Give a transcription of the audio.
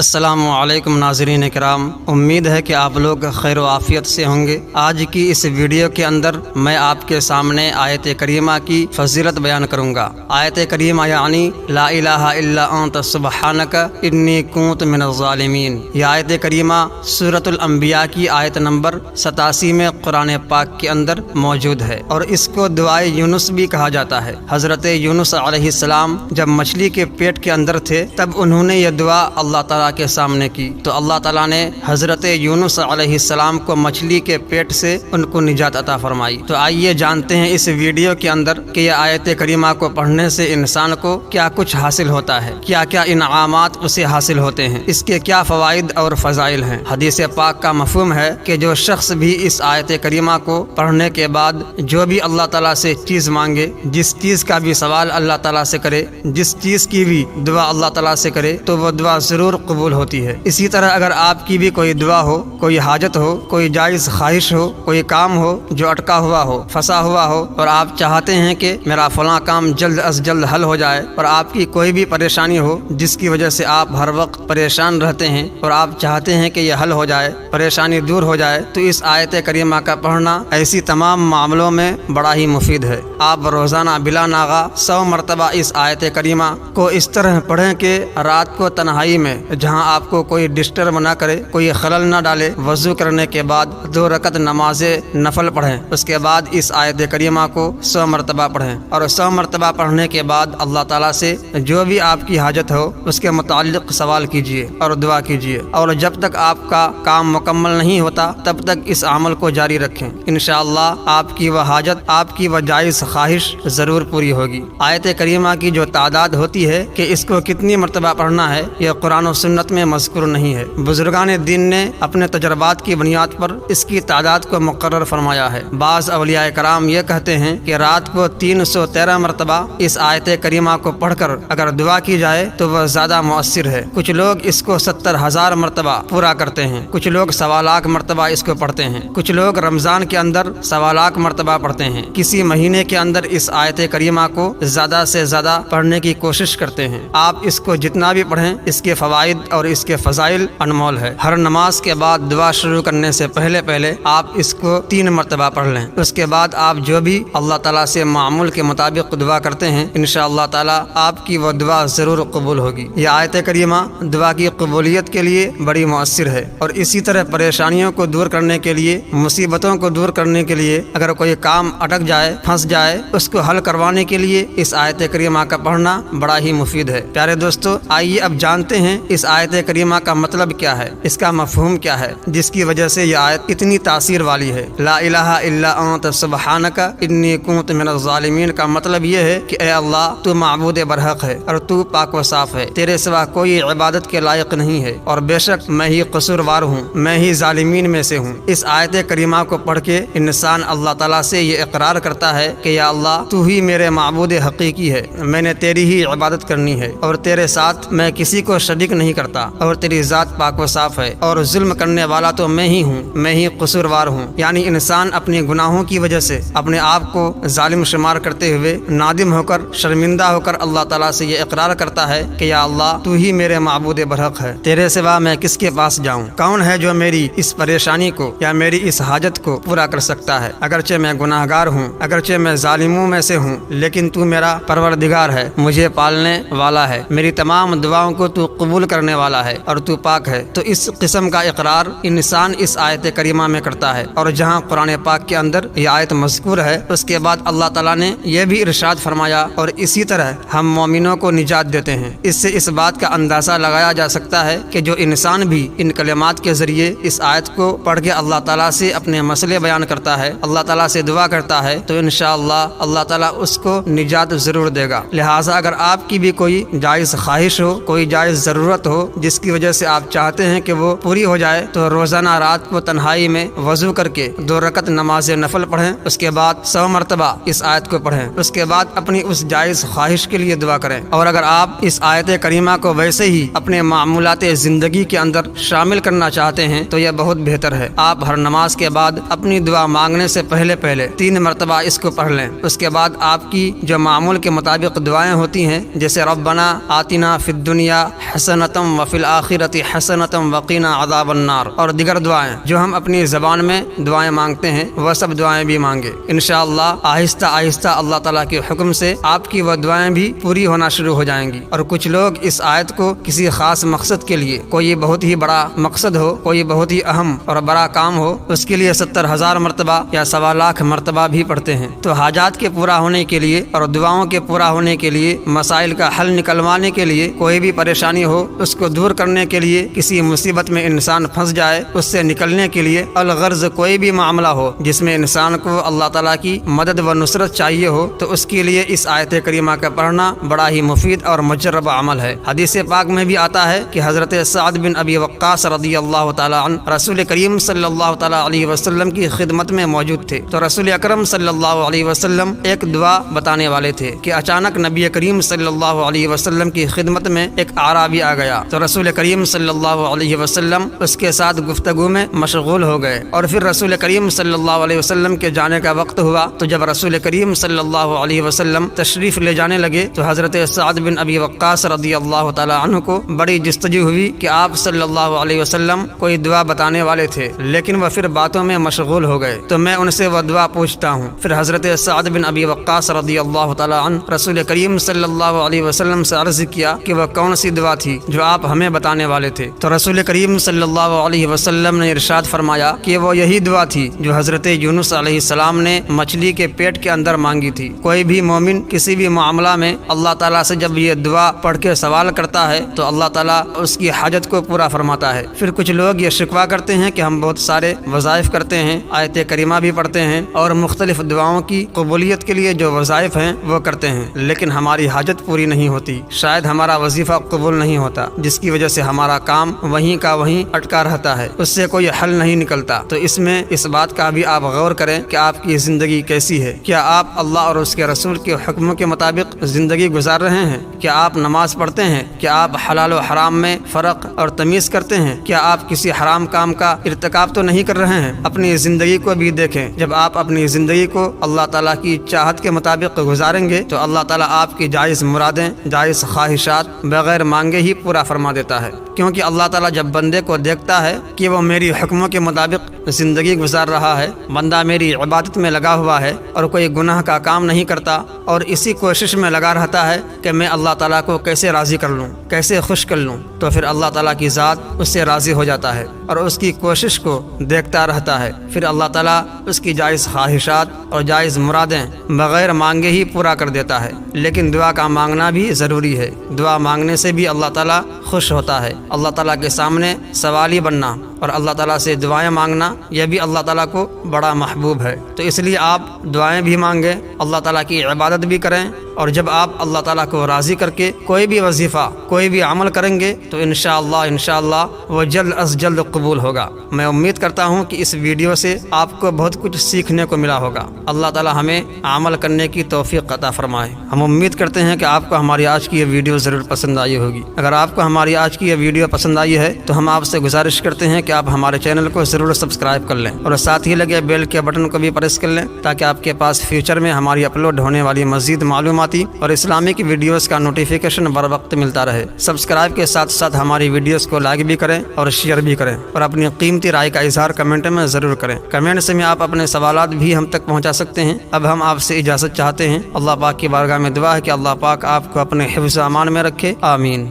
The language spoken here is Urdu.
السلام علیکم ناظرین کرام، امید ہے کہ آپ لوگ خیر و عافیت سے ہوں گے۔ آج کی اس ویڈیو کے اندر میں آپ کے سامنے آیت کریمہ کی فضیلت بیان کروں گا۔ آیت کریمہ یعنی لا الہ الا انت سبحانک انی کنت من الظالمین۔ یہ آیت کریمہ سورۃ الانبیاء کی آیت نمبر 87 میں قرآن پاک کے اندر موجود ہے، اور اس کو دعائے یونس بھی کہا جاتا ہے۔ حضرت یونس علیہ السلام جب مچھلی کے پیٹ کے اندر تھے تب انہوں نے یہ دعا اللہ تعالیٰ کے سامنے کی، تو اللہ تعالیٰ نے حضرت یونس علیہ السلام کو مچھلی کے پیٹ سے ان کو نجات عطا فرمائی۔ تو آئیے جانتے ہیں اس ویڈیو کے اندر کہ یہ آیت کریمہ کو پڑھنے سے انسان کو کیا کچھ حاصل ہوتا ہے، کیا کیا انعامات اسے حاصل ہوتے ہیں، اس کے کیا فوائد اور فضائل ہیں۔ حدیث پاک کا مفہوم ہے کہ جو شخص بھی اس آیت کریمہ کو پڑھنے کے بعد جو بھی اللہ تعالیٰ سے چیز مانگے، جس چیز کا بھی سوال اللہ تعالیٰ سے کرے، جس چیز کی بھی دعا اللہ تعالیٰ سے کرے، تو وہ دعا ضرور قبول ہوتی ہے۔ اسی طرح اگر آپ کی بھی کوئی دعا ہو، کوئی حاجت ہو، کوئی جائز خواہش ہو، کوئی کام ہو جو اٹکا ہوا ہو، پھنسا ہوا ہو، اور آپ چاہتے ہیں کہ میرا فلاں کام جلد از جلد حل ہو جائے، اور آپ کی کوئی بھی پریشانی ہو جس کی وجہ سے آپ ہر وقت پریشان رہتے ہیں اور آپ چاہتے ہیں کہ یہ حل ہو جائے، پریشانی دور ہو جائے، تو اس آیت کریمہ کا پڑھنا ایسی تمام معاملوں میں بڑا ہی مفید ہے۔ آپ روزانہ بلا ناغہ 100 مرتبہ اس آیت کریمہ کو اس طرح پڑھیں کہ رات کو تنہائی میں جہاں آپ کو کوئی ڈسٹرب نہ کرے، کوئی خلل نہ ڈالے، وضو کرنے کے بعد 2 رکعت نماز نفل پڑھیں، اس کے بعد اس آیت کریمہ کو 100 مرتبہ پڑھیں، اور 100 مرتبہ پڑھنے کے بعد اللہ تعالیٰ سے جو بھی آپ کی حاجت ہو اس کے متعلق سوال کیجیے اور دعا کیجیے، اور جب تک آپ کا کام مکمل نہیں ہوتا تب تک اس عمل کو جاری رکھیں۔ انشاءاللہ آپ کی وہ حاجت، آپ کی وہ جائز خواہش ضرور پوری ہوگی۔ آیت کریمہ کی جو تعداد ہوتی ہے کہ اس کو کتنی مرتبہ پڑھنا ہے، یہ قرآن و سنت میں مذکور نہیں ہے۔ بزرگان دین نے اپنے تجربات کی بنیاد پر اس کی تعداد کو مقرر فرمایا ہے۔ بعض اولیاء کرام یہ کہتے ہیں کہ رات کو 313 مرتبہ اس آیت کریمہ کو پڑھ کر اگر دعا کی جائے تو وہ زیادہ مؤثر ہے۔ کچھ لوگ اس کو 70,000 مرتبہ پورا کرتے ہیں، کچھ لوگ 1.25 لاکھ مرتبہ اس کو پڑھتے ہیں، کچھ لوگ رمضان کے اندر 1.25 لاکھ مرتبہ پڑھتے ہیں۔ کسی مہینے کے اندر اس آیت کریمہ کو زیادہ سے زیادہ پڑھنے کی کوشش کرتے ہیں۔ آپ اس کو جتنا بھی پڑھیں، اس کے فوائد اور اس کے فضائل انمول ہے۔ ہر نماز کے بعد دعا شروع کرنے سے پہلے آپ اس کو 3 مرتبہ پڑھ لیں، اس کے بعد آپ جو بھی اللہ تعالیٰ سے معمول کے مطابق دعا کرتے ہیں، انشاءاللہ تعالیٰ آپ کی وہ دعا ضرور قبول ہوگی۔ یہ آیت کریمہ دعا کی قبولیت کے لیے بڑی مؤثر ہے، اور اسی طرح پریشانیوں کو دور کرنے کے لیے، مصیبتوں کو دور کرنے کے لیے، اگر کوئی کام اٹک جائے، پھنس جائے، اس کو حل کروانے کے لیے اس آیت کریمہ کا پڑھنا بڑا ہی مفید ہے۔ پیارے دوستو، آئیے اب جانتے ہیں اس آیت کریمہ کا مطلب کیا ہے، اس کا مفہوم کیا ہے، جس کی وجہ سے یہ آیت اتنی تاثیر والی ہے۔ لا الہ الا انت سبحانک انی کنت من الظالمین کا مطلب یہ ہے کہ اے اللہ، تو معبود برحق ہے اور تو پاک و صاف ہے، تیرے سوا کوئی عبادت کے لائق نہیں ہے، اور بے شک میں ہی قصوروار ہوں، میں ہی ظالمین میں سے ہوں۔ اس آیت کریمہ کو پڑھ کے انسان اللہ تعالیٰ سے یہ اقرار کرتا ہے کہ یا اللہ، تو ہی میرے معبود حقیقی ہے، میں نے تیری ہی عبادت کرنی ہے، اور تیرے ساتھ میں کسی کو شریک نہیں کرتا، اور تیری ذات پاک و صاف ہے، اور ظلم کرنے والا تو میں ہی ہوں، میں ہی قصوروار ہوں۔ یعنی انسان اپنے گناہوں کی وجہ سے اپنے آپ کو ظالم شمار کرتے ہوئے نادم ہو کر، شرمندہ ہو کر اللہ تعالیٰ سے یہ اقرار کرتا ہے کہ یا اللہ، تو ہی میرے معبود برحق ہے، تیرے سوا میں کس کے پاس جاؤں؟ کون ہے جو میری اس پریشانی کو یا میری اس حاجت کو پورا کر سکتا ہے؟ اگرچہ میں گناہ گار ہوں، اگرچہ میں ظالموں میں سے ہوں، لیکن تو میرا پروردگار ہے، مجھے پالنے والا ہے، میری تمام دعاؤں کو تو قبول کرنے والا ہے، اور تو پاک ہے۔ تو اس قسم کا اقرار انسان اس آیت کریمہ میں کرتا ہے، اور جہاں قرآن پاک کے اندر یہ آیت مذکور ہے، اس کے بعد اللہ تعالیٰ نے یہ بھی ارشاد فرمایا، اور اسی طرح ہم مومنوں کو نجات دیتے ہیں۔ اس سے اس بات کا اندازہ لگایا جا سکتا ہے کہ جو انسان بھی ان کلمات کے ذریعے اس آیت کو پڑھ کے اللہ تعالیٰ سے اپنے مسئلے بیان کرتا ہے، اللہ تعالیٰ سے دعا کرتا ہے، تو انشاءاللہ اللہ تعالیٰ اس کو نجات ضرور دے گا۔ لہٰذا اگر آپ کی بھی کوئی جائز خواہش ہو، کوئی جائز ضرورت ہو جس کی وجہ سے آپ چاہتے ہیں کہ وہ پوری ہو جائے، تو روزانہ رات کو تنہائی میں وضو کر کے 2 رکعت نماز نفل پڑھیں، اس کے بعد 100 مرتبہ اس آیت کو پڑھیں، اس کے بعد اپنی اس جائز خواہش کے لیے دعا کریں۔ اور اگر آپ اس آیت کریمہ کو ویسے ہی اپنے معمولات زندگی کے اندر شامل کرنا چاہتے ہیں تو یہ بہت بہتر ہے۔ آپ ہر نماز کے بعد اپنی دعا مانگنے سے پہلے 3 مرتبہ اس کو پڑھ لیں، اس کے بعد آپ کی جو معمول کے مطابق دعائیں ہوتی ہیں، جیسے ربنا آتنا فی الدنیا حسنۃ وفی الآخرۃ حسنۃ وقنا عذاب النار، اور دیگر دعائیں جو ہم اپنی زبان میں دعائیں مانگتے ہیں وہ سب دعائیں بھی مانگے۔ انشاءاللہ آہستہ آہستہ اللہ تعالیٰ کے حکم سے آپ کی وہ دعائیں بھی پوری ہونا شروع ہو جائیں گی۔ اور کچھ لوگ اس آیت کو کسی خاص مقصد کے لیے، کوئی بہت ہی بڑا مقصد ہو، کوئی بہت ہی اہم اور بڑا کام ہو، اس کے لیے 70,000 مرتبہ یا 1.25 مرتبہ بھی پڑھتے ہیں۔ تو حاجات کے پورا ہونے کے لیے اور دعاؤں کے پورا ہونے کے لیے، مسائل کا حل نکلوانے کے لیے، کوئی بھی پریشانی ہو اس کو دور کرنے کے لیے، کسی مصیبت میں انسان پھنس جائے اس سے نکلنے کے لیے، الغرض کوئی بھی معاملہ ہو جس میں انسان کو اللہ تعالیٰ کی مدد و نصرت چاہیے ہو، تو اس کے لیے اس آیت کریمہ کا پڑھنا بڑا ہی مفید اور مجربہ عمل ہے۔ حدیث پاک میں بھی آتا ہے کہ حضرت سعد بن ابی وقاص رضی اللہ تعالیٰ عنہ رسول کریم صلی اللہ تعالیٰ علیہ وسلم کی خدمت میں موجود تھے، تو رسول اکرم صلی اللہ علیہ وسلم ایک دعا بتانے والے تھے کہ اچانک نبی کریم صلی اللہ علیہ وسلم کی خدمت میں ایک اعرابی آ گیا، تو رسول کریم صلی اللہ علیہ وسلم اس کے ساتھ گفتگو میں مشغول ہو گئے، اور پھر رسول کریم صلی اللہ علیہ وسلم کے جانے کا وقت ہوا، تو جب رسول کریم صلی اللہ علیہ وسلم تشریف لے جانے لگے تو حضرت سعد بن ابی وقاص رضی اللہ تعالیٰ عنہ کو بڑی جستجو ہوئی کہ آپ صلی اللہ علیہ وسلم کوئی دعا بتانے والے تھے، لیکن وہ پھر باتوں میں مشغول ہو گئے، تو میں ان سے وہ دعا پوچھتا ہوں۔ پھر حضرت سعد بن ابی وقاص رضی اللہ تعالیٰ عنہ رسول کریم صلی اللہ علیہ وسلم سے عرض کیا کہ وہ کون سی دعا تھی جو آپ ہمیں بتانے والے تھے، تو رسول کریم صلی اللہ علیہ وسلم نے ارشاد فرمایا کہ وہ یہی دعا تھی جو حضرت یونس علیہ السلام نے مچھلی کے پیٹ کے اندر مانگی تھی۔ کوئی بھی مومن کسی بھی معاملہ میں اللہ تعالیٰ سے جب یہ دعا پڑھ کے سوال کرتا ہے تو اللہ تعالیٰ اس کی حاجت کو پورا فرماتا ہے۔ پھر کچھ لوگ یہ شکوہ کرتے ہیں کہ ہم بہت سارے وظائف کرتے ہیں، آیت کریمہ بھی پڑھتے ہیں اور مختلف دعاؤں کی قبولیت کے لیے جو وظائف ہیں وہ کرتے ہیں، لیکن ہماری حاجت پوری نہیں ہوتی، شاید ہمارا وظیفہ قبول نہیں ہوتا، جس کی وجہ سے ہمارا کام وہیں کا وہیں اٹکا رہتا ہے، اس سے کوئی حل نہیں نکلتا۔ تو اس میں اس بات کا بھی آپ غور کریں کہ آپ کی زندگی کیسی ہے، کیا آپ اللہ اور اس کے رسول کے حکموں کے مطابق زندگی گزار رہے ہیں؟ کیا آپ نماز پڑھتے ہیں؟ کیا آپ حلال و حرام میں فرق اور تمیز کرتے ہیں؟ کیا آپ کسی حرام کام کا ارتکاب تو نہیں کر رہے ہیں؟ اپنی زندگی کو بھی دیکھیں، جب آپ اپنی زندگی کو اللہ تعالیٰ کی چاہت کے مطابق گزاریں گے تو اللہ تعالیٰ آپ کی جائز مرادیں، جائز خواہشات بغیر مانگے ہی پورا فرما دیتا ہے، کیونکہ اللہ تعالیٰ جب بندے کو دیکھتا ہے کہ وہ میری حکموں کے مطابق زندگی گزار رہا ہے، بندہ میری عبادت میں لگا ہوا ہے اور کوئی گناہ کا کام نہیں کرتا اور اسی کوشش میں لگا رہتا ہے کہ میں اللہ تعالیٰ کو کیسے راضی کر لوں، کیسے خوش کر لوں، تو پھر اللہ تعالیٰ کی ذات اس سے راضی ہو جاتا ہے اور اس کی کوشش کو دیکھتا رہتا ہے، پھر اللہ تعالیٰ اس کی جائز خواہشات اور جائز مرادیں بغیر مانگے ہی پورا کر دیتا ہے۔ لیکن دعا کا مانگنا بھی ضروری ہے، دعا مانگنے سے بھی اللہ تعالیٰ خوش ہوتا ہے، اللہ تعالیٰ کے سامنے سوالی بننا اور اللہ تعالیٰ سے دعائیں مانگنا یہ بھی اللہ تعالیٰ کو بڑا محبوب ہے، تو اس لیے آپ دعائیں بھی مانگیں، اللہ تعالیٰ کی عبادت بھی کریں، اور جب آپ اللہ تعالیٰ کو راضی کر کے کوئی بھی وظیفہ، کوئی بھی عمل کریں گے تو انشاءاللہ وہ جلد از جلد قبول ہوگا۔ میں امید کرتا ہوں کہ اس ویڈیو سے آپ کو بہت کچھ سیکھنے کو ملا ہوگا۔ اللہ تعالیٰ ہمیں عمل کرنے کی توفیق عطا فرمائے۔ ہم امید کرتے ہیں کہ آپ کو ہماری آج کی یہ ویڈیو ضرور پسند آئی ہوگی۔ اگر آپ کو ہماری آج کی یہ ویڈیو پسند آئی ہے تو ہم آپ سے گزارش کرتے ہیں کہ آپ ہمارے چینل کو ضرور سبسکرائب کر لیں اور ساتھ ہی لگے بیل کے بٹن کو بھی پریس کر لیں تاکہ آپ کے پاس فیوچر میں ہماری اپلوڈ ہونے والی مزید معلوماتی اور اسلامک ویڈیوز کا نوٹیفیکیشن بر وقت ملتا رہے۔ سبسکرائب کے ساتھ ساتھ ہماری ویڈیوز کو لائک بھی کریں اور شیئر بھی کریں اور اپنی قیمتی رائے کا اظہار کمنٹ میں ضرور کریں۔ کمنٹ میں آپ اپنے سوالات بھی ہم تک پہنچا سکتے ہیں۔ اب ہم آپ سے اجازت چاہتے ہیں۔ اللہ پاک کی بارگاہ میں دعا ہے کہ اللہ پاک آپ کو اپنے حفظ و امان میں رکھے، آمین۔